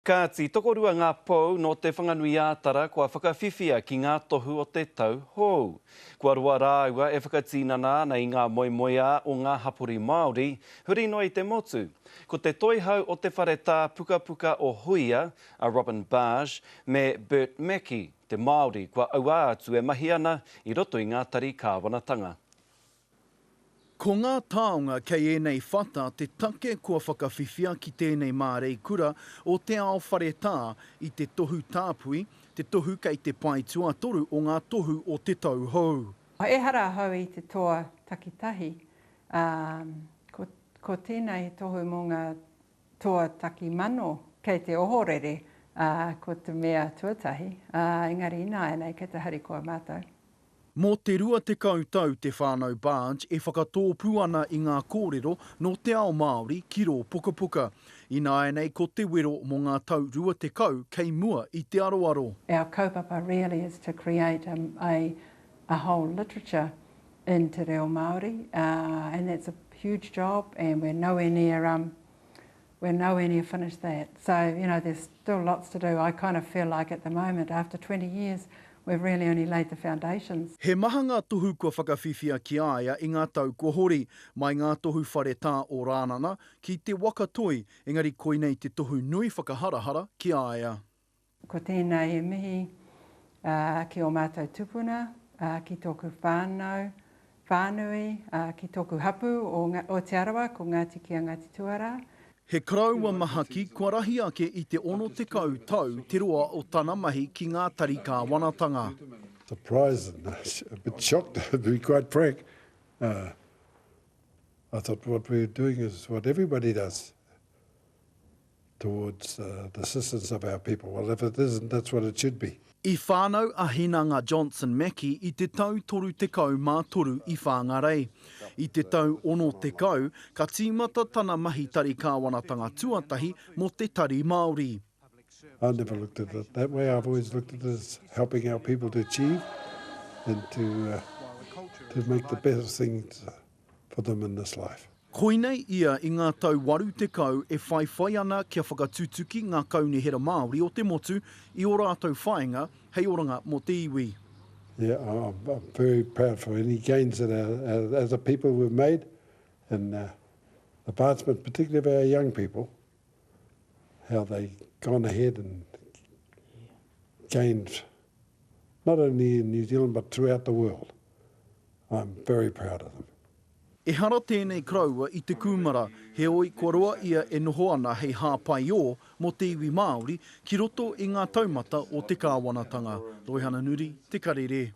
Ka ti tokorua ngā pou no te whanganui ātara kua whakawhiwhia ki ngā tohu o te tau hou. Kua rua rāua e whakatīnana nei ngā moimoia o ngā hapori Māori, huri no i te motu. Ko te toihau o te wharetā puka puka o Huia, a Robin Barge, me Bert Mackey, te Māori kua aua atu e mahi ana i roto i ngā tari kāwanatanga. Ko ngā taonga kei enei whata te take kua whakawhiwhia ki tēnei mārei kura o te ao wharetā i te tohu tāpui, te tohu kei te pai tuatoru o ngā tohu o te tau hou. E hara hau i te toa takitahi, ko tēnei tohu mō ngā toa taki mano kei te ohorere ko te mea tuatahi, engari ina nei kei te hari koa mātou. Mō te rua te kautau te whānau Barge e whakatōpu ana i ngā kōrero no te ao Māori ki rō puka puka. Ina nei ko te wero mō ngā tau rua te kau kei mua i te aroaro. Our kaupapa really is to create a whole literature in te reo Māori, and that's a huge job, and we're nowhere near finished that. So, you know, there's still lots to do. I kind of feel like at the moment, after 20 years, we've really only laid the foundations. He maha ngā tohu kua whakawhiwhia ki aia i ngā tau kua hori, mai ngā tohu wharetā o rānana ki te wakatoi, engari koinei te tohu nui whakaharahara ki aia. Ko tēnei e mihi ki o mātou tupuna, ki tōku whānau, whānui, ki tōku hapu o te arawa, ko Ngāti ki a Ngāti Tuara. He kraua mahaki kua rahi ake i te ono te kau tau te roa o tana mahi ki ngā tari kāwanatanga. Surprised and a bit shocked, to be quite frank. I thought what we're doing is what everybody does towards the assistance of our people. Well, if it isn't, that's what it should be. I whānau a Hinanga Johnson Mackey i te tau toru te kau mā toru i Whangarei. I te tau ono te kau, ka tīmata tana mahi tari kāwanatanga tuatahi mo te tari Māori. I never looked at it that way. I've always looked at it as helping our people to achieve and to make the best things for them in this life. Koinei ia i ngā tau waru te kau e whai ana kia whakatutuki ngā kaunihera Māori o te motu i o rātou whainga hei oranga mo te iwi. Yeah, I'm very proud for any gains that as a people we've made and advancement, particularly of our young people, how they've gone ahead and gained not only in New Zealand but throughout the world. I'm very proud of them. E hara tēnei kraua i te kumara, he oi kua roa ia e noho ana hei hāpai o mo te iwi Māori ki roto i ngā taumata o te kāwanatanga. Roihana Nuri, Te Karere.